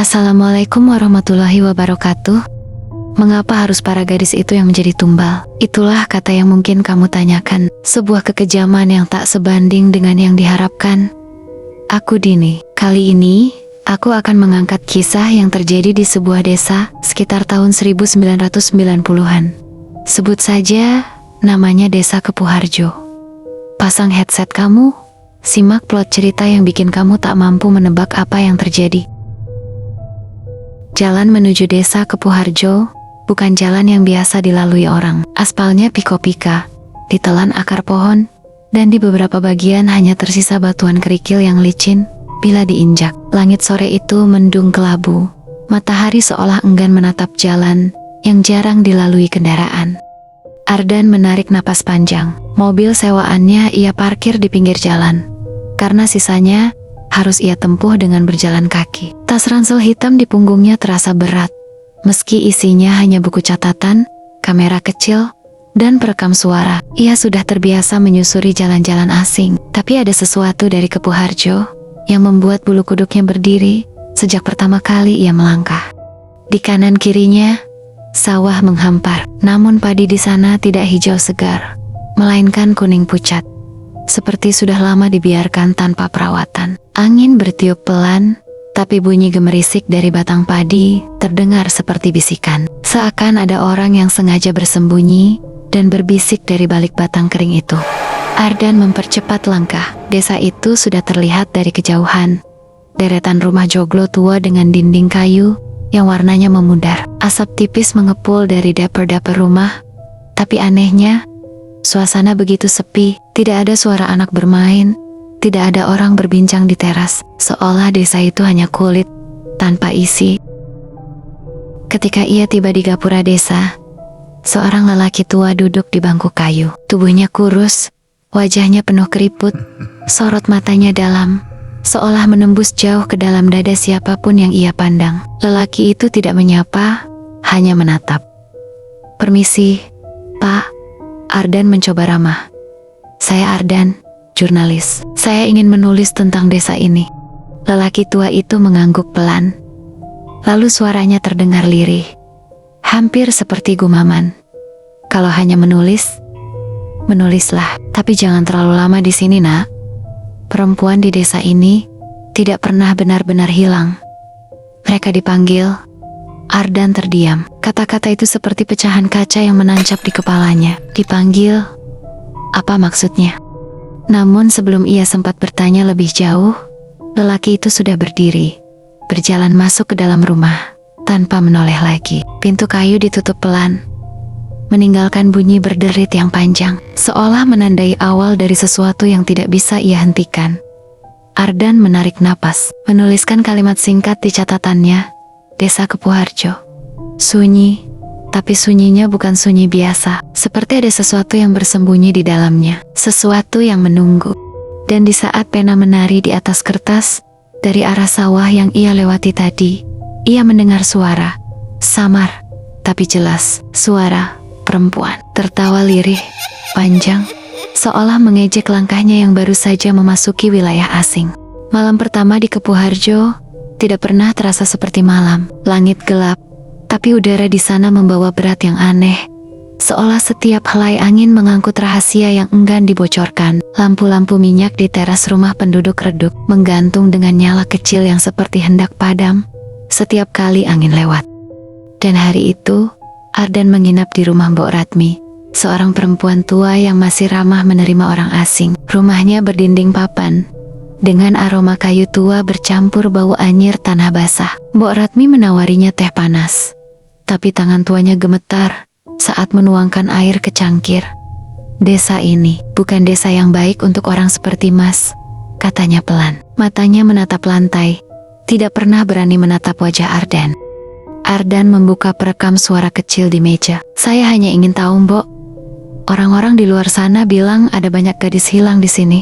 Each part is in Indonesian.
Assalamualaikum warahmatullahi wabarakatuh. Mengapa harus para gadis itu yang menjadi tumbal? Itulah kata yang mungkin kamu tanyakan. Sebuah kekejaman yang tak sebanding dengan yang diharapkan. Aku Dini. Kali ini, aku akan mengangkat kisah yang terjadi di sebuah desa sekitar tahun 1990-an. Sebut saja namanya Desa Kepuharjo. Pasang headset kamu, simak plot cerita yang bikin kamu tak mampu menebak apa yang terjadi. Jalan menuju Desa Kepuharjo bukan jalan yang biasa dilalui orang. Aspalnya piko-pika, ditelan akar pohon, dan di beberapa bagian hanya tersisa batuan kerikil yang licin bila diinjak. Langit sore itu mendung kelabu, matahari seolah enggan menatap jalan yang jarang dilalui kendaraan. Ardan menarik napas panjang. Mobil sewaannya ia parkir di pinggir jalan, karena sisanya harus ia tempuh dengan berjalan kaki. Tas ransel hitam di punggungnya terasa berat, meski isinya hanya buku catatan, kamera kecil, dan perekam suara. Ia sudah terbiasa menyusuri jalan-jalan asing, tapi ada sesuatu dari Kepuharjo yang membuat bulu kuduknya berdiri sejak pertama kali ia melangkah. Di kanan kirinya, sawah menghampar, namun padi di sana tidak hijau segar, melainkan kuning pucat, seperti sudah lama dibiarkan tanpa perawatan. Angin bertiup pelan, tapi bunyi gemerisik dari batang padi terdengar seperti bisikan. Seakan ada orang yang sengaja bersembunyi dan berbisik dari balik batang kering itu. Ardan mempercepat langkah. Desa itu sudah terlihat dari kejauhan. Deretan rumah joglo tua dengan dinding kayu yang warnanya memudar. Asap tipis mengepul dari dapur-dapur rumah. Tapi anehnya, suasana begitu sepi. Tidak ada suara anak bermain. Tidak ada orang berbincang di teras, seolah desa itu hanya kulit, tanpa isi. Ketika ia tiba di gapura desa, seorang lelaki tua duduk di bangku kayu. Tubuhnya kurus, wajahnya penuh keriput, sorot matanya dalam, seolah menembus jauh ke dalam dada siapapun yang ia pandang. Lelaki itu tidak menyapa, hanya menatap. "Permisi, Pak." Ardan mencoba ramah. "Saya Ardan, jurnalis. Saya ingin menulis tentang desa ini." Lelaki tua itu mengangguk pelan. Lalu suaranya terdengar lirih, hampir seperti gumaman. "Kalau hanya menulis, menulislah. Tapi jangan terlalu lama di sini, Nak. Perempuan di desa ini tidak pernah benar-benar hilang." Mereka dipanggil. Ardan terdiam. Kata-kata itu seperti pecahan kaca yang menancap di kepalanya. Dipanggil? Apa maksudnya? Namun sebelum ia sempat bertanya lebih jauh, lelaki itu sudah berdiri, berjalan masuk ke dalam rumah, tanpa menoleh lagi. Pintu kayu ditutup pelan, meninggalkan bunyi berderit yang panjang, seolah menandai awal dari sesuatu yang tidak bisa ia hentikan. Ardan menarik napas, menuliskan kalimat singkat di catatannya, Desa Kepuharjo. Sunyi, tapi sunyinya bukan sunyi biasa, seperti ada sesuatu yang bersembunyi di dalamnya, sesuatu yang menunggu. Dan di saat pena menari di atas kertas, dari arah sawah yang ia lewati tadi, ia mendengar suara, samar, tapi jelas, suara perempuan, tertawa lirih, panjang, seolah mengejek langkahnya yang baru saja memasuki wilayah asing. Malam pertama di Kepuharjo tidak pernah terasa seperti malam. Langit gelap, tapi udara di sana membawa berat yang aneh, seolah setiap helai angin mengangkut rahasia yang enggan dibocorkan. Lampu-lampu minyak di teras rumah penduduk redup, menggantung dengan nyala kecil yang seperti hendak padam setiap kali angin lewat. Dan hari itu, Ardan menginap di rumah Mbok Ratmi, seorang perempuan tua yang masih ramah menerima orang asing. Rumahnya berdinding papan, dengan aroma kayu tua bercampur bau anyir tanah basah. Mbok Ratmi menawarinya teh panas, tapi tangan tuanya gemetar saat menuangkan air ke cangkir. "Desa ini bukan desa yang baik untuk orang seperti Mas," katanya pelan. Matanya menatap lantai, tidak pernah berani menatap wajah Ardan. Ardan membuka perekam suara kecil di meja. "Saya hanya ingin tahu, Mbok. Orang-orang di luar sana bilang ada banyak gadis hilang di sini.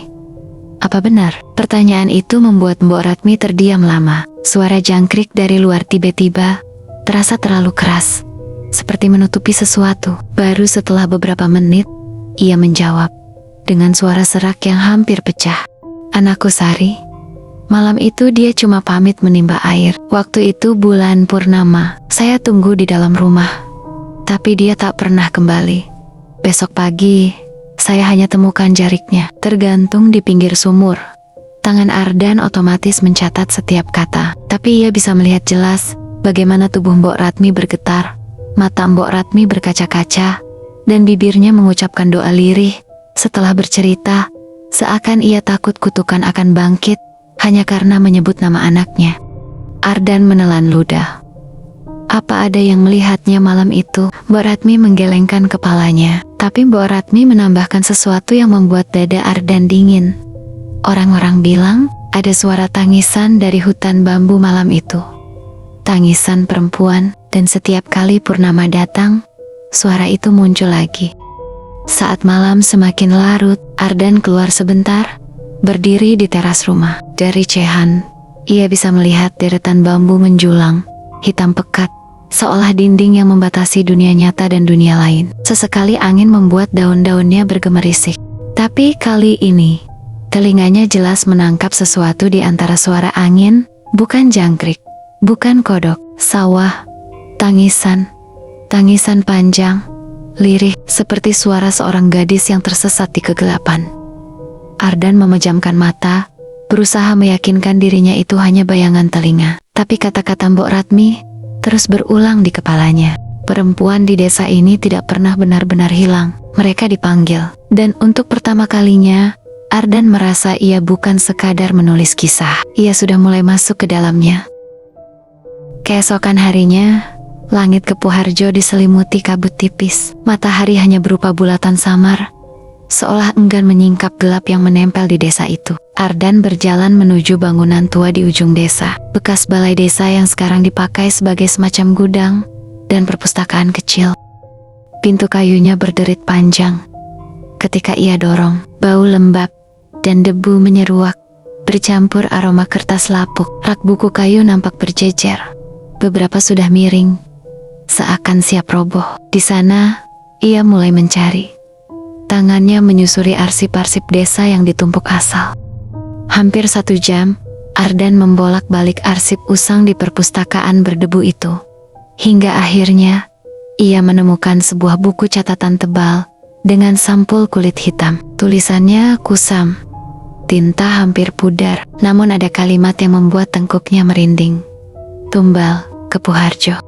Apa benar?" Pertanyaan itu membuat Mbok Ratmi terdiam lama. Suara jangkrik dari luar tiba-tiba terasa terlalu keras, seperti menutupi sesuatu. Baru setelah beberapa menit, ia menjawab dengan suara serak yang hampir pecah. "Anakku Sari, Malam itu dia cuma pamit menimba air. Waktu itu bulan purnama. Saya tunggu di dalam rumah, tapi dia tak pernah kembali. Besok pagi, saya hanya temukan jariknya tergantung di pinggir sumur. Tangan Ardan otomatis mencatat setiap kata, tapi ia bisa melihat jelas bagaimana tubuh Mbok Ratmi bergetar, mata Mbok Ratmi berkaca-kaca, dan bibirnya mengucapkan doa lirih. Setelah bercerita, seakan ia takut kutukan akan bangkit hanya karena menyebut nama anaknya. Ardan menelan ludah. Apa ada yang melihatnya malam itu? Mbok Ratmi menggelengkan kepalanya, tapi Mbok Ratmi menambahkan sesuatu yang membuat dada Ardan dingin. Orang-orang bilang ada suara tangisan dari hutan bambu malam itu. Tangisan perempuan, dan setiap kali purnama datang, suara itu muncul lagi. Saat malam semakin larut, Ardan keluar sebentar, berdiri di teras rumah. Dari cehan, ia bisa melihat deretan bambu menjulang, hitam pekat, seolah dinding yang membatasi dunia nyata dan dunia lain. Sesekali angin membuat daun-daunnya bergemerisik. Tapi kali ini, telinganya jelas menangkap sesuatu di antara suara angin, bukan jangkrik, bukan kodok, sawah, tangisan panjang, lirih, seperti suara seorang gadis yang tersesat di kegelapan. Ardan memejamkan mata, berusaha meyakinkan dirinya itu hanya bayangan telinga. Tapi kata-kata Mbok Ratmi terus berulang di kepalanya. Perempuan di desa ini tidak pernah benar-benar hilang. Mereka dipanggil. Dan untuk pertama kalinya, Ardan merasa ia bukan sekadar menulis kisah. Ia sudah mulai masuk ke dalamnya. Keesokan harinya, langit Kepuharjo diselimuti kabut tipis. Matahari hanya berupa bulatan samar, seolah enggan menyingkap gelap yang menempel di desa itu. Ardan berjalan menuju bangunan tua di ujung desa, bekas balai desa yang sekarang dipakai sebagai semacam gudang dan perpustakaan kecil. Pintu kayunya berderit panjang. Ketika ia dorong, bau lembab dan debu menyeruak, bercampur aroma kertas lapuk. Rak buku kayu nampak berjejer. Beberapa sudah miring, seakan siap roboh. Di sana, ia mulai mencari. Tangannya menyusuri arsip-arsip desa yang ditumpuk asal. Hampir 1 jam, Ardan membolak-balik arsip usang di perpustakaan berdebu itu. Hingga akhirnya, ia menemukan sebuah buku catatan tebal dengan sampul kulit hitam. Tulisannya kusam, tinta hampir pudar, namun ada kalimat yang membuat tengkuknya merinding. Tumbal, Kepuharjo.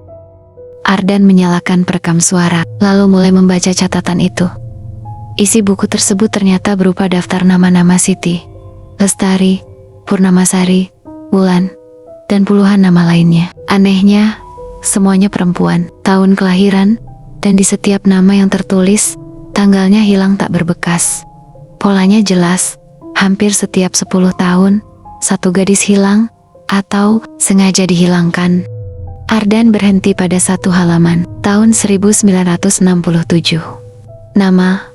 Ardan menyalakan perekam suara, lalu mulai membaca catatan itu. Isi buku tersebut ternyata berupa daftar nama-nama Siti, Lestari, Purnamasari, Wulan, dan puluhan nama lainnya. Anehnya, semuanya perempuan, tahun kelahiran, dan di setiap nama yang tertulis, tanggalnya hilang tak berbekas. Polanya jelas, hampir setiap 10 tahun, satu gadis hilang, atau sengaja dihilangkan. Ardan berhenti pada satu halaman, tahun 1967. Nama,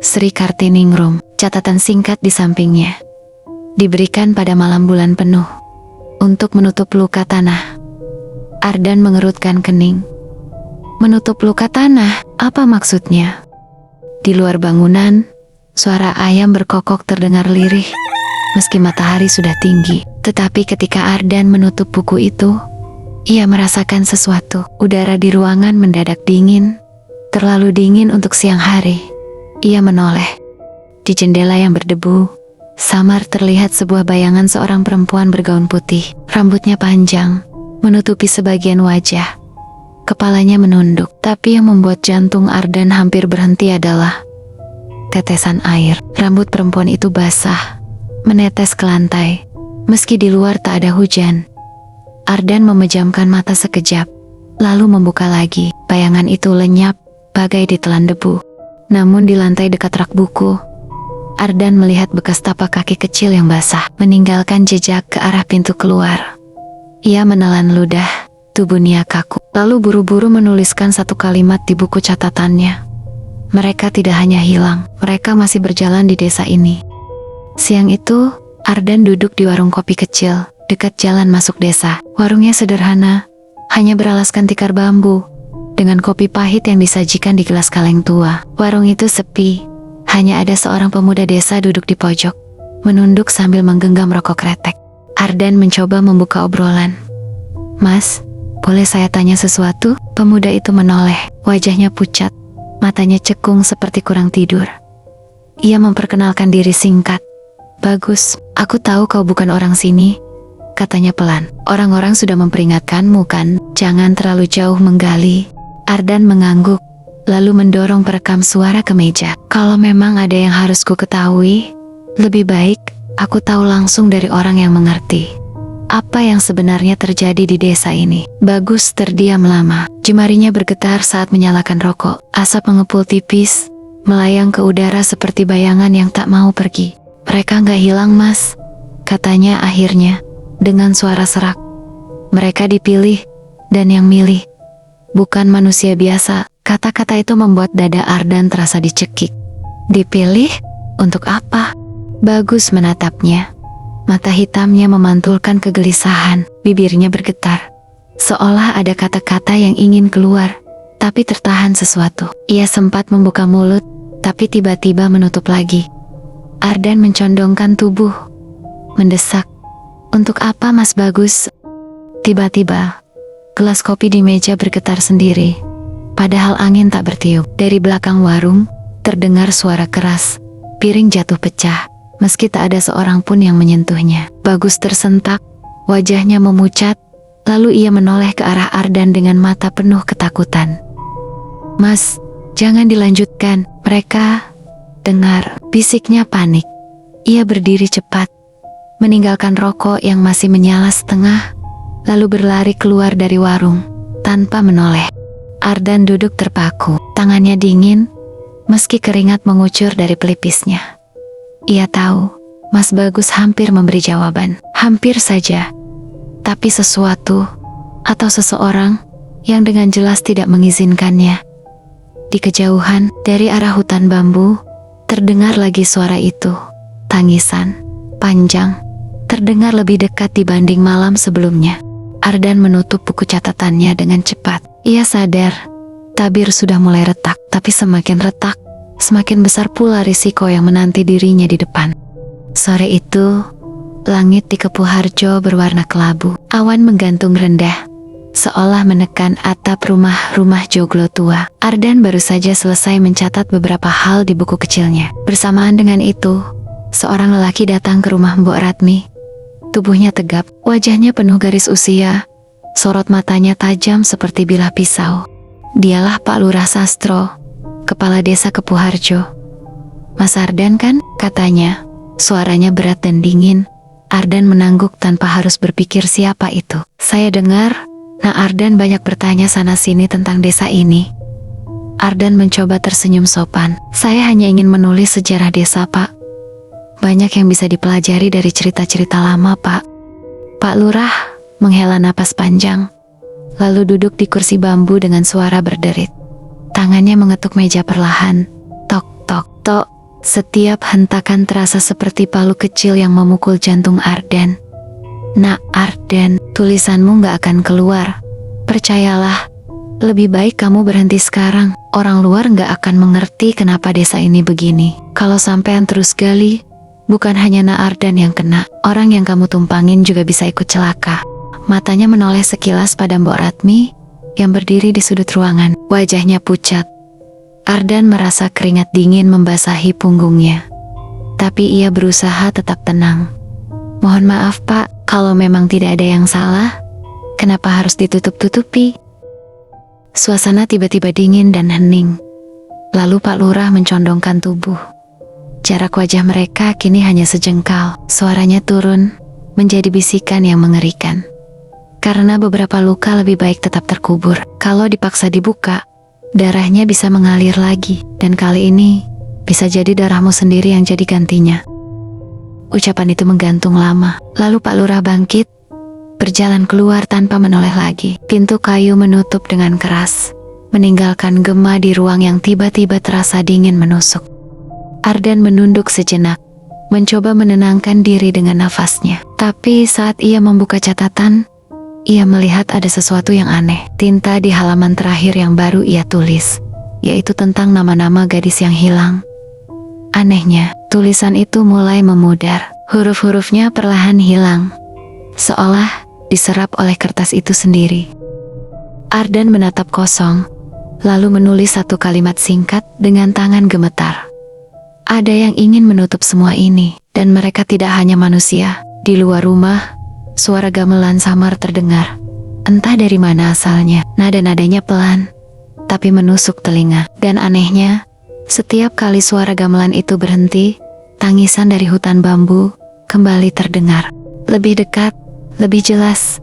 Sri Kartiningrum, catatan singkat di sampingnya. Diberikan pada malam bulan penuh, untuk menutup luka tanah. Ardan mengerutkan kening. Menutup luka tanah, apa maksudnya? Di luar bangunan, suara ayam berkokok terdengar lirih, meski matahari sudah tinggi. Tetapi ketika Ardan menutup buku itu, ia merasakan sesuatu. Udara di ruangan mendadak dingin, terlalu dingin untuk siang hari. Ia menoleh. Di jendela yang berdebu, samar terlihat sebuah bayangan seorang perempuan bergaun putih. Rambutnya panjang, menutupi sebagian wajah. Kepalanya menunduk, tapi yang membuat jantung Ardan hampir berhenti adalah tetesan air. Rambut perempuan itu basah, menetes ke lantai, meski di luar tak ada hujan. Ardan memejamkan mata sekejap, lalu membuka lagi. Bayangan itu lenyap, bagai ditelan debu. Namun di lantai dekat rak buku, Ardan melihat bekas tapak kaki kecil yang basah, meninggalkan jejak ke arah pintu keluar. Ia menelan ludah, tubuhnya kaku, lalu buru-buru menuliskan satu kalimat di buku catatannya. Mereka tidak hanya hilang, mereka masih berjalan di desa ini. Siang itu, Ardan duduk di warung kopi kecil, dekat jalan masuk desa. Warungnya sederhana, hanya beralaskan tikar bambu, dengan kopi pahit yang disajikan di gelas kaleng tua. Warung itu sepi, hanya ada seorang pemuda desa duduk di pojok, menunduk sambil menggenggam rokok kretek. Ardan mencoba membuka obrolan. "Mas, boleh saya tanya sesuatu?" Pemuda itu menoleh, wajahnya pucat, matanya cekung seperti kurang tidur. Ia memperkenalkan diri singkat. "Bagus, aku tahu kau bukan orang sini," katanya pelan. "Orang-orang sudah memperingatkanmu kan, jangan terlalu jauh menggali." Ardan mengangguk, lalu mendorong perekam suara ke meja. "Kalau memang ada yang harus ku ketahui, lebih baik aku tahu langsung dari orang yang mengerti apa yang sebenarnya terjadi di desa ini." Bagus terdiam lama. Jemarinya bergetar saat menyalakan rokok. Asap mengepul tipis, melayang ke udara seperti bayangan yang tak mau pergi. "Mereka nggak hilang, Mas," katanya akhirnya dengan suara serak. "Mereka dipilih, dan yang milih bukan manusia biasa." Kata-kata itu membuat dada Ardan terasa dicekik. "Dipilih? Untuk apa?" Bagus menatapnya. Mata hitamnya memantulkan kegelisahan, bibirnya bergetar. Seolah ada kata-kata yang ingin keluar, tapi tertahan sesuatu. Ia sempat membuka mulut, tapi tiba-tiba menutup lagi. Ardan mencondongkan tubuh, mendesak. "Untuk apa, Mas Bagus?" Tiba-tiba, gelas kopi di meja bergetar sendiri. Padahal angin tak bertiup. Dari belakang warung, terdengar suara keras. Piring jatuh pecah, meski tak ada seorang pun yang menyentuhnya. Bagus tersentak, wajahnya memucat, lalu ia menoleh ke arah Ardan dengan mata penuh ketakutan. "Mas, jangan dilanjutkan, mereka..." "Dengar," bisiknya panik. Ia berdiri cepat, meninggalkan rokok yang masih menyala setengah, lalu berlari keluar dari warung, tanpa menoleh. Ardan duduk terpaku, tangannya dingin, meski keringat mengucur dari pelipisnya. Ia tahu, Mas Bagus hampir memberi jawaban, hampir saja. Tapi sesuatu, atau seseorang, yang dengan jelas tidak mengizinkannya. Di kejauhan, dari arah hutan bambu, terdengar lagi suara itu. Tangisan, panjang, terdengar lebih dekat dibanding malam sebelumnya. Ardan menutup buku catatannya dengan cepat. Ia sadar, tabir sudah mulai retak, tapi semakin retak, semakin besar pula risiko yang menanti dirinya di depan. Sore itu, langit di Kepuharjo berwarna kelabu. Awan menggantung rendah, seolah menekan atap rumah-rumah joglo tua. Ardan baru saja selesai mencatat beberapa hal di buku kecilnya. Bersamaan dengan itu, seorang lelaki datang ke rumah Mbok Ratmi. Tubuhnya tegap, wajahnya penuh garis usia, sorot matanya tajam seperti bilah pisau. Dialah Pak Lurah Sastro, kepala desa Kepuharjo. "Mas Ardan kan?" katanya. Suaranya berat dan dingin. Ardan mengangguk tanpa harus berpikir siapa itu. "Saya dengar, Nak Ardan banyak bertanya sana-sini tentang desa ini." Ardan mencoba tersenyum sopan. "Saya hanya ingin menulis sejarah desa, Pak. Banyak yang bisa dipelajari dari cerita-cerita lama, Pak." Pak Lurah menghela napas panjang, lalu duduk di kursi bambu dengan suara berderit. Tangannya mengetuk meja perlahan. Tok, tok, tok. Setiap hentakan terasa seperti palu kecil yang memukul jantung Ardan. "Nak Ardan, tulisanmu gak akan keluar. Percayalah, lebih baik kamu berhenti sekarang. Orang luar gak akan mengerti kenapa desa ini begini. Kalau sampean terus gali, bukan hanya Nak Ardan yang kena, orang yang kamu tumpangin juga bisa ikut celaka." Matanya menoleh sekilas pada Mbok Ratmi yang berdiri di sudut ruangan. Wajahnya pucat. Ardan merasa keringat dingin membasahi punggungnya. Tapi ia berusaha tetap tenang. "Mohon maaf, Pak, kalau memang tidak ada yang salah, kenapa harus ditutup-tutupi?" Suasana tiba-tiba dingin dan hening. Lalu Pak Lurah mencondongkan tubuh. Jarak wajah mereka kini hanya sejengkal. Suaranya turun, menjadi bisikan yang mengerikan. "Karena beberapa luka lebih baik tetap terkubur. Kalau dipaksa dibuka, darahnya bisa mengalir lagi. Dan kali ini, bisa jadi darahmu sendiri yang jadi gantinya." Ucapan itu menggantung lama. Lalu Pak Lurah bangkit, berjalan keluar tanpa menoleh lagi. Pintu kayu menutup dengan keras, meninggalkan gema di ruang yang tiba-tiba terasa dingin menusuk. Ardan menunduk sejenak, mencoba menenangkan diri dengan nafasnya. Tapi saat ia membuka catatan, ia melihat ada sesuatu yang aneh. Tinta di halaman terakhir yang baru ia tulis, yaitu tentang nama-nama gadis yang hilang. Anehnya, tulisan itu mulai memudar. Huruf-hurufnya perlahan hilang, seolah diserap oleh kertas itu sendiri. Ardan menatap kosong, lalu menulis satu kalimat singkat dengan tangan gemetar. Ada yang ingin menutup semua ini, dan mereka tidak hanya manusia. Di luar rumah, suara gamelan samar terdengar. Entah dari mana asalnya, nada-nadanya pelan, tapi menusuk telinga. Dan anehnya, setiap kali suara gamelan itu berhenti, tangisan dari hutan bambu kembali terdengar. Lebih dekat, lebih jelas.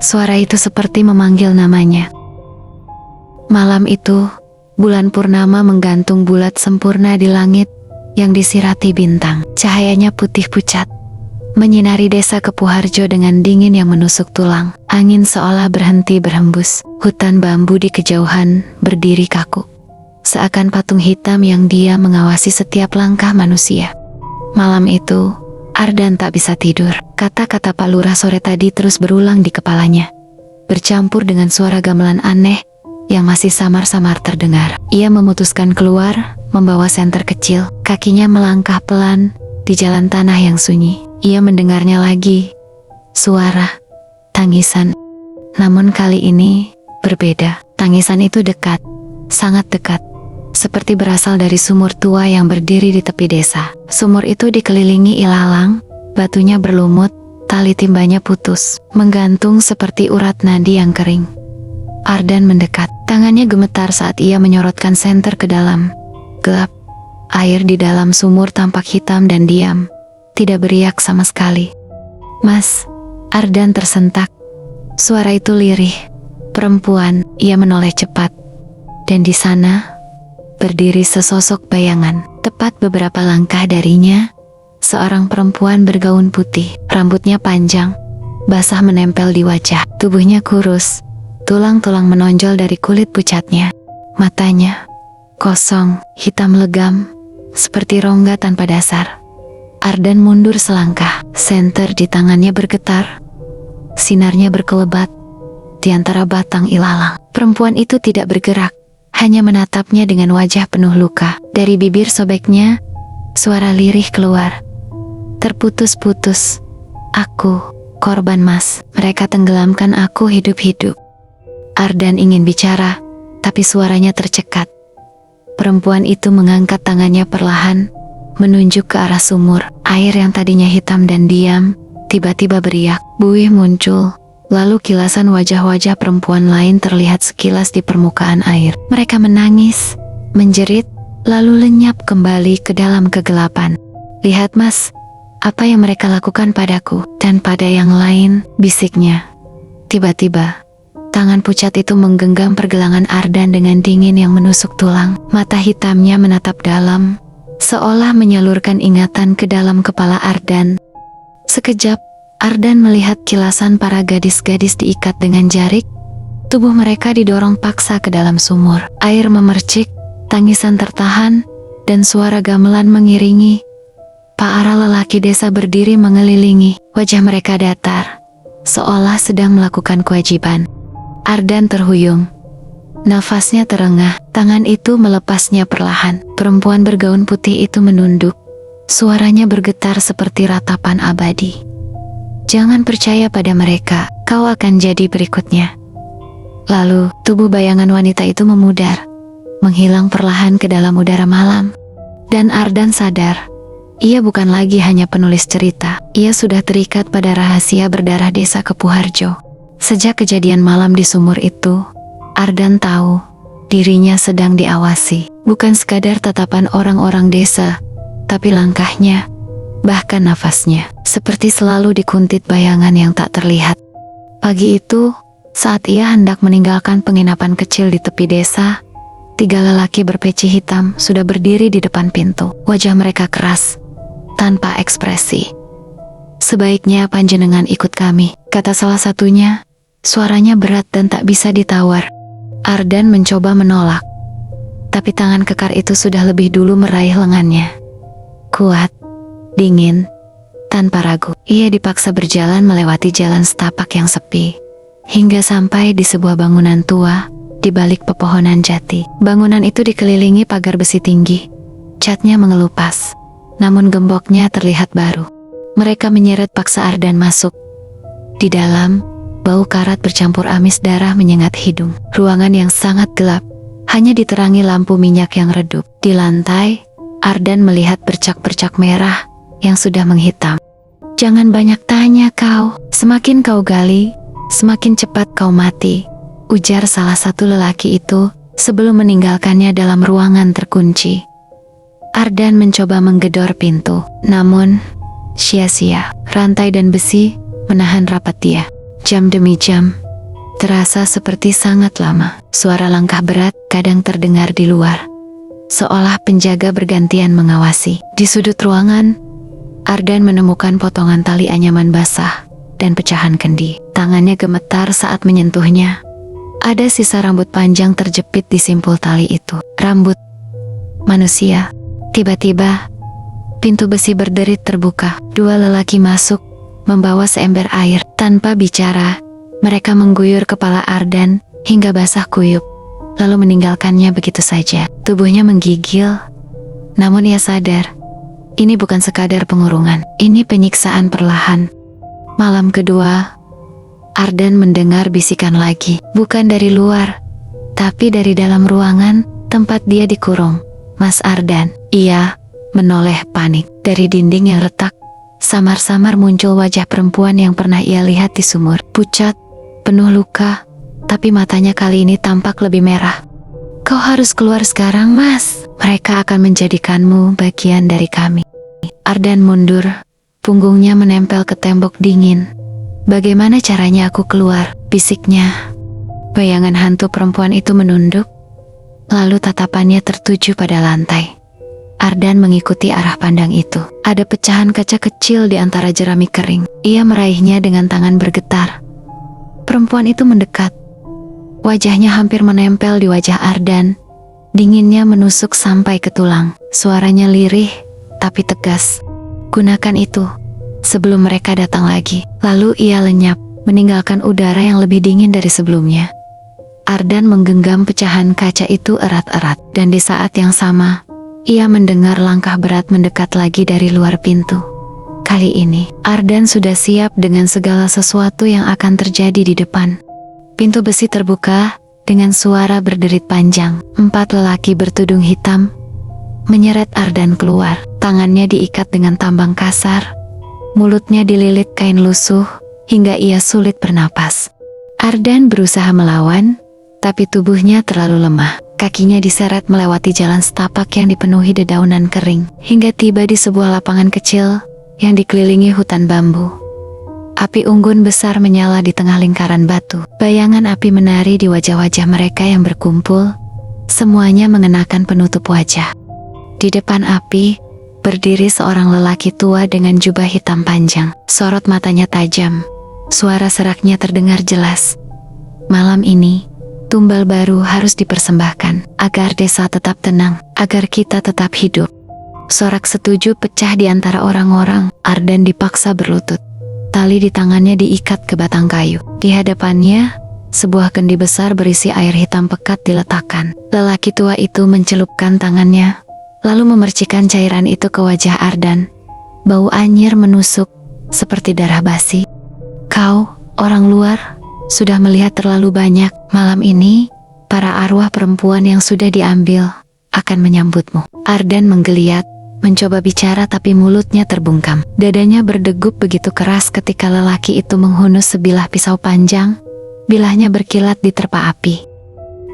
Suara itu seperti memanggil namanya. Malam itu, bulan purnama menggantung bulat sempurna di langit yang disirati bintang. Cahayanya putih pucat, menyinari desa Kepuharjo dengan dingin yang menusuk tulang. Angin seolah berhenti berhembus. Hutan bambu di kejauhan berdiri kaku, seakan patung hitam yang diam mengawasi setiap langkah manusia. Malam itu, Ardan tak bisa tidur. Kata-kata Pak Lurah sore tadi terus berulang di kepalanya, bercampur dengan suara gamelan aneh yang masih samar-samar terdengar. Ia memutuskan keluar, membawa senter kecil. Kakinya melangkah pelan di jalan tanah yang sunyi. Ia mendengarnya lagi. Suara, tangisan. Namun kali ini berbeda. Tangisan itu dekat, sangat dekat. Seperti berasal dari sumur tua yang berdiri di tepi desa. Sumur itu dikelilingi ilalang, batunya berlumut, tali timbanya putus, menggantung seperti urat nadi yang kering. Ardan mendekat. Tangannya gemetar saat ia menyorotkan senter ke dalam. Gelap. Air di dalam sumur tampak hitam dan diam. Tidak beriak sama sekali. "Mas." Ardan tersentak. Suara itu lirih. Perempuan. Ia menoleh cepat. Dan di sana berdiri sesosok bayangan. Tepat beberapa langkah darinya, seorang perempuan bergaun putih. Rambutnya panjang, basah menempel di wajah. Tubuhnya kurus. Tulang-tulang menonjol dari kulit pucatnya. Matanya kosong, hitam legam, seperti rongga tanpa dasar. Ardan mundur selangkah. Senter di tangannya bergetar. Sinarnya berkelebat di antara batang ilalang. Perempuan itu tidak bergerak, hanya menatapnya dengan wajah penuh luka. Dari bibir sobeknya, suara lirih keluar. Terputus-putus. "Aku, korban Mas. Mereka tenggelamkan aku hidup-hidup." Ardan ingin bicara, tapi suaranya tercekat. Perempuan itu mengangkat tangannya perlahan, menunjuk ke arah sumur. Air yang tadinya hitam dan diam, tiba-tiba beriak. Buih muncul, lalu kilasan wajah-wajah perempuan lain terlihat sekilas di permukaan air. Mereka menangis, menjerit, lalu lenyap kembali ke dalam kegelapan. "Lihat Mas, apa yang mereka lakukan padaku dan pada yang lain," bisiknya. Tiba-tiba, tangan pucat itu menggenggam pergelangan Ardan dengan dingin yang menusuk tulang. Mata hitamnya menatap dalam, seolah menyalurkan ingatan ke dalam kepala Ardan. Sekejap, Ardan melihat kilasan para gadis-gadis diikat dengan jarik. Tubuh mereka didorong paksa ke dalam sumur. Air memercik, tangisan tertahan, dan suara gamelan mengiringi. Para lelaki desa berdiri mengelilingi. Wajah mereka datar, seolah sedang melakukan kewajiban. Ardan terhuyung. Nafasnya terengah. Tangan itu melepasnya perlahan. Perempuan bergaun putih itu menunduk. Suaranya bergetar seperti ratapan abadi. "Jangan percaya pada mereka, kau akan jadi berikutnya." Lalu, tubuh bayangan wanita itu memudar, menghilang perlahan ke dalam udara malam. Dan Ardan sadar, ia bukan lagi hanya penulis cerita. Ia sudah terikat pada rahasia berdarah desa Kepuharjo. Sejak kejadian malam di sumur itu, Ardan tahu dirinya sedang diawasi. Bukan sekadar tatapan orang-orang desa, tapi langkahnya, bahkan nafasnya, seperti selalu dikuntit bayangan yang tak terlihat. Pagi itu, saat ia hendak meninggalkan penginapan kecil di tepi desa, 3 lelaki berpeci hitam sudah berdiri di depan pintu. Wajah mereka keras, tanpa ekspresi. "Sebaiknya panjenengan ikut kami," kata salah satunya. Suaranya berat dan tak bisa ditawar. Ardan mencoba menolak, tapi tangan kekar itu sudah lebih dulu meraih lengannya. Kuat, dingin, tanpa ragu. Ia dipaksa berjalan melewati jalan setapak yang sepi, hingga sampai di sebuah bangunan tua di balik pepohonan jati. Bangunan itu dikelilingi pagar besi tinggi. Catnya mengelupas, namun gemboknya terlihat baru. Mereka menyeret paksa Ardan masuk. Di dalam, bau karat bercampur amis darah menyengat hidung. Ruangan yang sangat gelap, hanya diterangi lampu minyak yang redup. Di lantai, Ardan melihat bercak-bercak merah yang sudah menghitam. "Jangan banyak tanya kau, semakin kau gali, semakin cepat kau mati," ujar salah satu lelaki itu sebelum meninggalkannya dalam ruangan terkunci. Ardan mencoba menggedor pintu, namun sia-sia. Rantai dan besi menahan rapat dia. Jam demi jam, terasa seperti sangat lama. Suara langkah berat kadang terdengar di luar, seolah penjaga bergantian mengawasi. Di sudut ruangan, Ardan menemukan potongan tali anyaman basah dan pecahan kendi. Tangannya gemetar saat menyentuhnya. Ada sisa rambut panjang terjepit di simpul tali itu. Rambut manusia. Tiba-tiba, pintu besi berderit terbuka. Dua lelaki masuk, membawa seember air. Tanpa bicara, mereka mengguyur kepala Ardan hingga basah kuyup, lalu meninggalkannya begitu saja. Tubuhnya menggigil, namun ia sadar, ini bukan sekadar pengurungan, ini penyiksaan perlahan. Malam kedua, Ardan mendengar bisikan lagi, bukan dari luar, tapi dari dalam ruangan tempat dia dikurung. "Mas Ardan." Ia menoleh panik. Dari dinding yang retak, samar-samar muncul wajah perempuan yang pernah ia lihat di sumur. Pucat, penuh luka, tapi matanya kali ini tampak lebih merah. "Kau harus keluar sekarang, Mas. Mereka akan menjadikanmu bagian dari kami." Ardan mundur, punggungnya menempel ke tembok dingin. "Bagaimana caranya aku keluar?" bisiknya. Bayangan hantu perempuan itu menunduk, lalu tatapannya tertuju pada lantai. Ardan mengikuti arah pandang itu. Ada pecahan kaca kecil di antara jerami kering. Ia meraihnya dengan tangan bergetar. Perempuan itu mendekat. Wajahnya hampir menempel di wajah Ardan. Dinginnya menusuk sampai ke tulang. Suaranya lirih, tapi tegas. "Gunakan itu sebelum mereka datang lagi." Lalu ia lenyap, meninggalkan udara yang lebih dingin dari sebelumnya. Ardan menggenggam pecahan kaca itu erat-erat, dan di saat yang sama, ia mendengar langkah berat mendekat lagi dari luar pintu. Kali ini, Ardan sudah siap dengan segala sesuatu yang akan terjadi di depan. Pintu besi terbuka dengan suara berderit panjang. 4 lelaki bertudung hitam menyeret Ardan keluar. Tangannya diikat dengan tambang kasar, mulutnya dililit kain lusuh hingga ia sulit bernapas. Ardan berusaha melawan, tapi tubuhnya terlalu lemah. Kakinya diseret melewati jalan setapak yang dipenuhi dedaunan kering, hingga tiba di sebuah lapangan kecil yang dikelilingi hutan bambu. Api unggun besar menyala di tengah lingkaran batu. Bayangan api menari di wajah-wajah mereka yang berkumpul, semuanya mengenakan penutup wajah. Di depan api, berdiri seorang lelaki tua dengan jubah hitam panjang. Sorot matanya tajam, suara seraknya terdengar jelas. "Malam ini, tumbal baru harus dipersembahkan, agar desa tetap tenang, agar kita tetap hidup." Sorak setuju pecah di antara orang-orang. Ardan dipaksa berlutut. Tali di tangannya diikat ke batang kayu. Di hadapannya, sebuah kendi besar berisi air hitam pekat diletakkan. Lelaki tua itu mencelupkan tangannya, lalu memercikan cairan itu ke wajah Ardan. Bau anyir menusuk, seperti darah basi. "Kau, orang luar, sudah melihat terlalu banyak. Malam ini, para arwah perempuan yang sudah diambil akan menyambutmu." Ardan menggeliat, mencoba bicara tapi mulutnya terbungkam. Dadanya berdegup begitu keras ketika lelaki itu menghunus sebilah pisau panjang. Bilahnya berkilat di terpa api.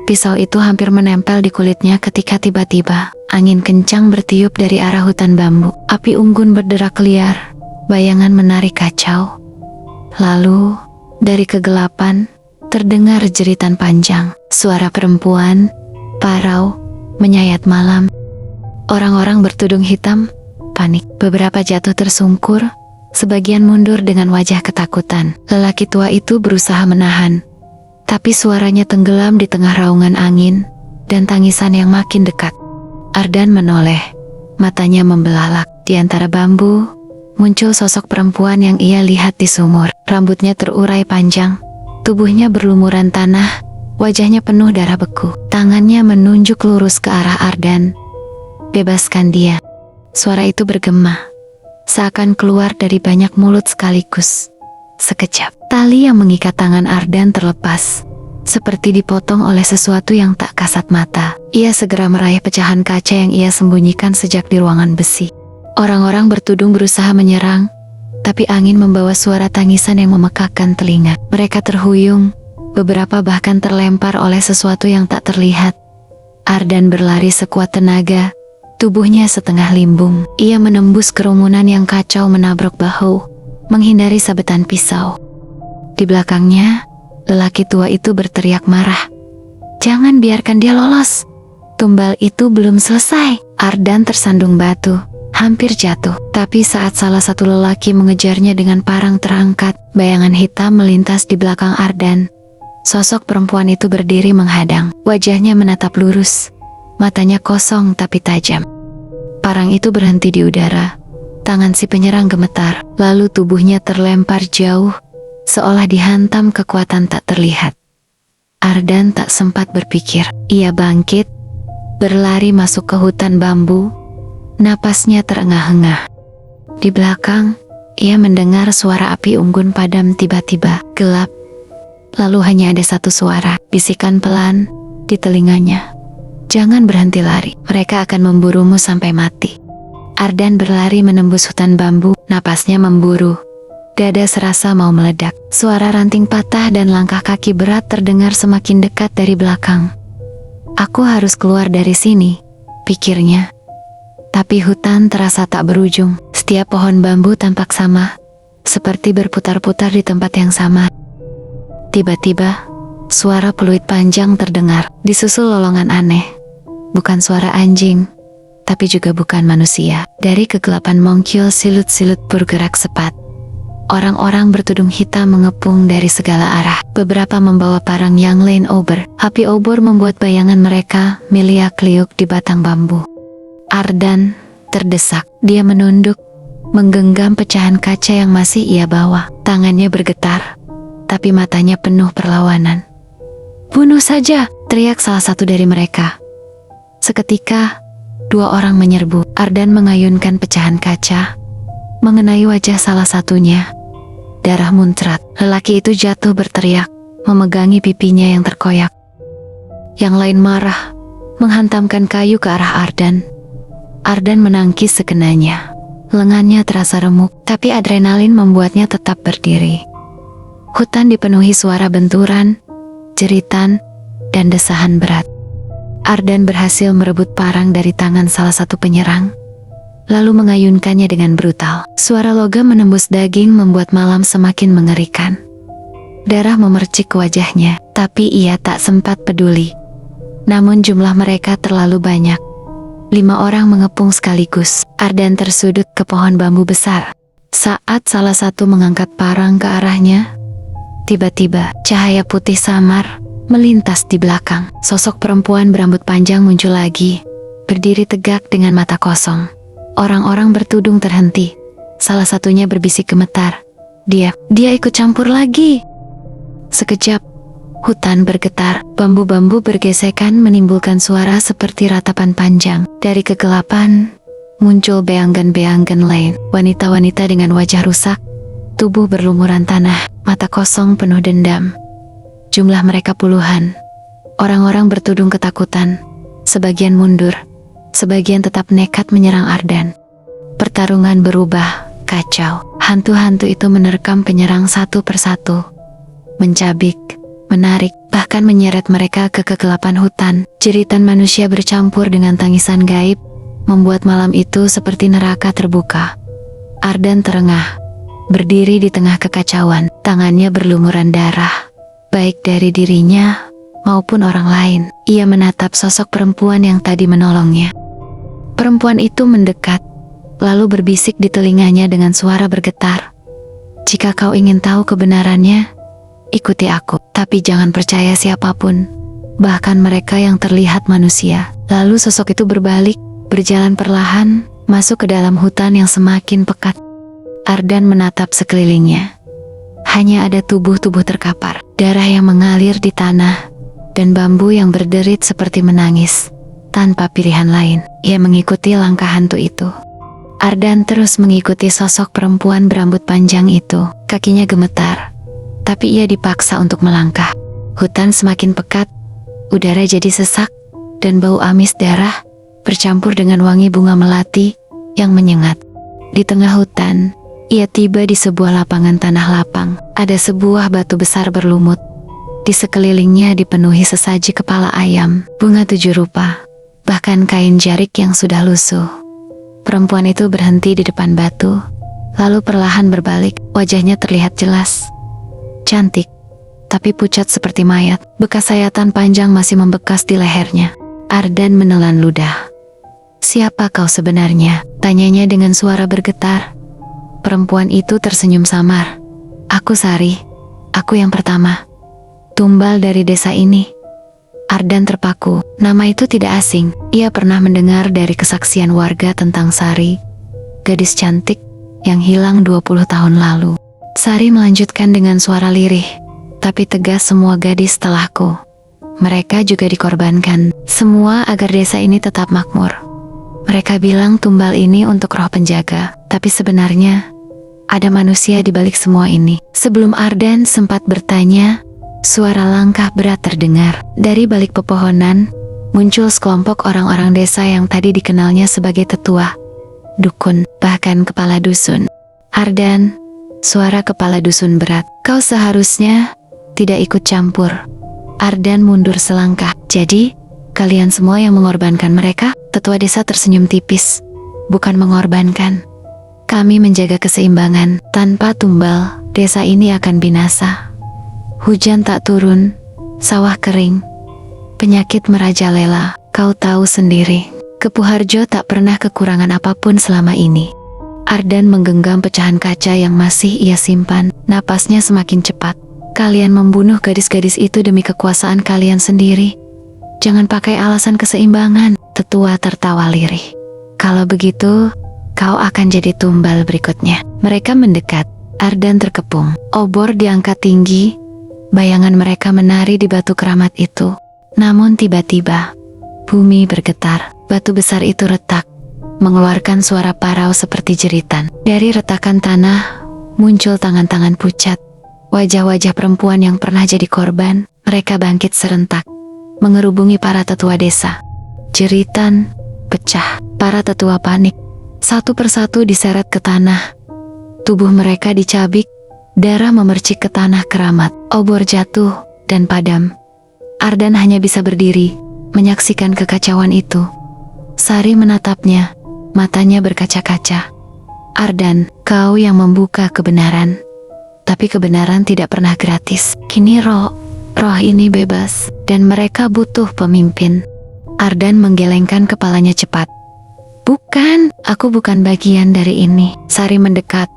Pisau itu hampir menempel di kulitnya ketika tiba-tiba angin kencang bertiup dari arah hutan bambu. Api unggun berderak liar, bayangan menari kacau. Lalu, dari kegelapan, terdengar jeritan panjang. Suara perempuan, parau, menyayat malam. Orang-orang bertudung hitam, panik. Beberapa jatuh tersungkur, sebagian mundur dengan wajah ketakutan. Lelaki tua itu berusaha menahan, tapi suaranya tenggelam di tengah raungan angin dan tangisan yang makin dekat. Ardan menoleh, matanya membelalak. Di antara bambu, muncul sosok perempuan yang ia lihat di sumur. Rambutnya terurai panjang, tubuhnya berlumuran tanah, wajahnya penuh darah beku. Tangannya menunjuk lurus ke arah Ardan. "Bebaskan dia." Suara itu bergema, seakan keluar dari banyak mulut sekaligus. Sekejap, tali yang mengikat tangan Ardan terlepas, seperti dipotong oleh sesuatu yang tak kasat mata. Ia segera meraih pecahan kaca yang ia sembunyikan sejak di ruangan besi. Orang-orang bertudung berusaha menyerang, tapi angin membawa suara tangisan yang memekakkan telinga. Mereka terhuyung, beberapa bahkan terlempar oleh sesuatu yang tak terlihat. Ardan berlari sekuat tenaga, tubuhnya setengah limbung. Ia menembus kerumunan yang kacau menabrok bahu, menghindari sabetan pisau. Di belakangnya, lelaki tua itu berteriak marah. "Jangan biarkan dia lolos." Tumbal itu belum selesai. Ardan tersandung batu, hampir jatuh. Tapi saat salah satu lelaki mengejarnya dengan parang terangkat, bayangan hitam melintas di belakang Ardan. Sosok perempuan itu berdiri menghadang. Wajahnya menatap lurus, matanya kosong tapi tajam. Parang itu berhenti di udara. Tangan si penyerang gemetar, lalu tubuhnya terlempar jauh, seolah dihantam kekuatan tak terlihat. Ardan tak sempat berpikir. Ia bangkit, berlari masuk ke hutan bambu. Napasnya terengah-engah. Di belakang, ia mendengar suara api unggun padam tiba-tiba. Gelap. Lalu hanya ada satu suara, bisikan pelan di telinganya. "Jangan berhenti lari, mereka akan memburumu sampai mati." Ardan berlari menembus hutan bambu, napasnya memburu. Dada serasa mau meledak. Suara ranting patah dan langkah kaki berat terdengar semakin dekat dari belakang. "Aku harus keluar dari sini," pikirnya. Tapi hutan terasa tak berujung. Setiap pohon bambu tampak sama, seperti berputar-putar di tempat yang sama. Tiba-tiba, suara peluit panjang terdengar, disusul lolongan aneh. Bukan suara anjing, tapi juga bukan manusia. Dari kegelapan mongkil silut-silut bergerak cepat. Orang-orang bertudung hitam mengepung dari segala arah. Beberapa membawa parang yang lain obor. Api obor membuat bayangan mereka meliak-liuk di batang bambu. Ardan terdesak. Dia menunduk, menggenggam pecahan kaca yang masih ia bawa. Tangannya bergetar, tapi matanya penuh perlawanan. "Bunuh saja!" teriak salah satu dari mereka. Seketika, dua orang menyerbu. Ardan mengayunkan pecahan kaca, mengenai wajah salah satunya. Darah muncrat. Lelaki itu jatuh berteriak, memegangi pipinya yang terkoyak. Yang lain marah, menghantamkan kayu ke arah Ardan. Ardan menangkis sekenanya. Lengannya terasa remuk, tapi adrenalin membuatnya tetap berdiri. Hutan dipenuhi suara benturan, jeritan, dan desahan berat. Ardan berhasil merebut parang dari tangan salah satu penyerang, lalu mengayunkannya dengan brutal. Suara logam menembus daging membuat malam semakin mengerikan. Darah memercik ke wajahnya, tapi ia tak sempat peduli. Namun jumlah mereka terlalu banyak. 5 orang mengepung sekaligus. Ardan tersudut ke pohon bambu besar. Saat salah satu mengangkat parang ke arahnya, tiba-tiba cahaya putih samar melintas di belakang. Sosok perempuan berambut panjang muncul lagi, berdiri tegak dengan mata kosong. Orang-orang bertudung terhenti. Salah satunya berbisik gemetar. Dia ikut campur lagi." Sekejap, hutan bergetar. Bambu-bambu bergesekan menimbulkan suara seperti ratapan panjang. Dari kegelapan, muncul beanggan-beanggan lain. Wanita-wanita dengan wajah rusak, tubuh berlumuran tanah, mata kosong penuh dendam. Jumlah mereka puluhan. Orang-orang bertudung ketakutan. Sebagian mundur, sebagian tetap nekat menyerang Ardan. Pertarungan berubah, kacau. Hantu-hantu itu menerkam penyerang satu persatu, mencabik, menarik, bahkan menyeret mereka ke kegelapan hutan. Jeritan manusia bercampur dengan tangisan gaib, membuat malam itu seperti neraka terbuka. Ardan terengah, berdiri di tengah kekacauan. Tangannya berlumuran darah, baik dari dirinya maupun orang lain. Ia menatap sosok perempuan yang tadi menolongnya. Perempuan itu mendekat, lalu berbisik di telinganya dengan suara bergetar. "Jika kau ingin tahu kebenarannya, ikuti aku. Tapi jangan percaya siapapun, bahkan mereka yang terlihat manusia." Lalu sosok itu berbalik, berjalan perlahan, masuk ke dalam hutan yang semakin pekat. Ardan menatap sekelilingnya. Hanya ada tubuh-tubuh terkapar, darah yang mengalir di tanah, dan bambu yang berderit seperti menangis. Tanpa pilihan lain, ia mengikuti langkah hantu itu. Ardan terus mengikuti sosok perempuan berambut panjang itu. Kakinya gemetar, tapi ia dipaksa untuk melangkah. Hutan semakin pekat, udara jadi sesak, dan bau amis darah bercampur dengan wangi bunga melati yang menyengat. Di tengah hutan, ia tiba di sebuah lapangan tanah lapang. Ada sebuah batu besar berlumut. Di sekelilingnya dipenuhi sesaji kepala ayam, bunga 7 rupa, bahkan kain jarik yang sudah lusuh. Perempuan itu berhenti di depan batu, lalu perlahan berbalik. Wajahnya terlihat jelas, cantik, tapi pucat seperti mayat. Bekas sayatan panjang masih membekas di lehernya. Ardan menelan ludah. "Siapa kau sebenarnya?" tanyanya dengan suara bergetar. Perempuan itu tersenyum samar. "Aku Sari, aku yang pertama. Tumbal dari desa ini." Ardan terpaku. Nama itu tidak asing. Ia pernah mendengar dari kesaksian warga tentang Sari, gadis cantik yang hilang 20 tahun lalu. Sari melanjutkan dengan suara lirih, "Tapi tegas, semua gadis setelahku. Mereka juga dikorbankan. Semua agar desa ini tetap makmur. Mereka bilang tumbal ini untuk roh penjaga, tapi sebenarnya ada manusia di balik semua ini." Sebelum Ardan sempat bertanya, suara langkah berat terdengar. Dari balik pepohonan, muncul sekelompok orang-orang desa yang tadi dikenalnya sebagai tetua, dukun, bahkan kepala dusun. "Ardan," suara kepala dusun berat, "kau seharusnya tidak ikut campur." Ardan mundur selangkah. "Jadi, kalian semua yang mengorbankan mereka?" Tetua desa tersenyum tipis. "Bukan mengorbankan. Kami menjaga keseimbangan. Tanpa tumbal, desa ini akan binasa. Hujan tak turun, sawah kering, penyakit merajalela. Kau tahu sendiri, Kepu Harjo tak pernah kekurangan apapun selama ini." Ardan menggenggam pecahan kaca yang masih ia simpan. Napasnya semakin cepat. "Kalian membunuh gadis-gadis itu demi kekuasaan kalian sendiri. Jangan pakai alasan keseimbangan." Tetua tertawa lirih. "Kalau begitu, kau akan jadi tumbal berikutnya." Mereka mendekat. Ardan terkepung. Obor diangkat tinggi. Bayangan mereka menari di batu keramat itu. Namun tiba-tiba, bumi bergetar. Batu besar itu retak, mengeluarkan suara parau seperti jeritan. Dari retakan tanah, muncul tangan-tangan pucat. Wajah-wajah perempuan yang pernah jadi korban. Mereka bangkit serentak, mengerubungi para tetua desa. Jeritan pecah. Para tetua panik. Satu persatu diseret ke tanah. Tubuh mereka dicabik. Darah memercik ke tanah keramat. Obor jatuh dan padam. Ardan hanya bisa berdiri, menyaksikan kekacauan itu. Sari menatapnya, matanya berkaca-kaca. "Ardan, kau yang membuka kebenaran. Tapi kebenaran tidak pernah gratis. Kini roh ini bebas, dan mereka butuh pemimpin." Ardan menggelengkan kepalanya cepat. "Bukan, aku bukan bagian dari ini." Sari mendekat,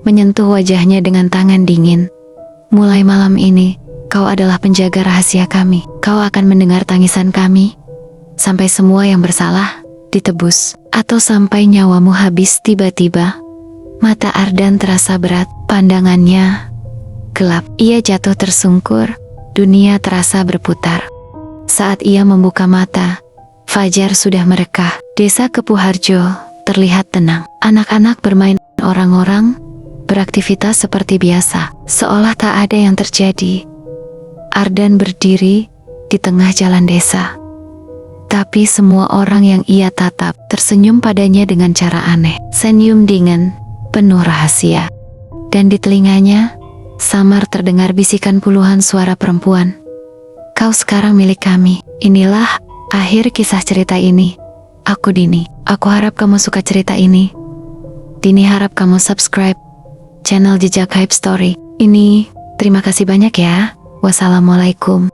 menyentuh wajahnya dengan tangan dingin. "Mulai malam ini, kau adalah penjaga rahasia kami. Kau akan mendengar tangisan kami, sampai semua yang bersalah ditebus, atau sampai nyawamu habis." Tiba-tiba, mata Ardan terasa berat, pandangannya gelap. Ia jatuh tersungkur, dunia terasa berputar. Saat ia membuka mata, fajar sudah merekah. Desa Kepu Harjo terlihat tenang. Anak-anak bermain, orang-orang beraktivitas seperti biasa, seolah tak ada yang terjadi. Ardan berdiri di tengah jalan desa. Tapi semua orang yang ia tatap tersenyum padanya dengan cara aneh. Senyum dingin, penuh rahasia. Dan di telinganya, samar terdengar bisikan puluhan suara perempuan. "Kau sekarang milik kami." Inilah akhir kisah cerita ini. Aku Dini. Aku harap kamu suka cerita ini. Dini harap kamu subscribe channel Jejak Hype Story ini. Terima kasih banyak ya. Wassalamualaikum.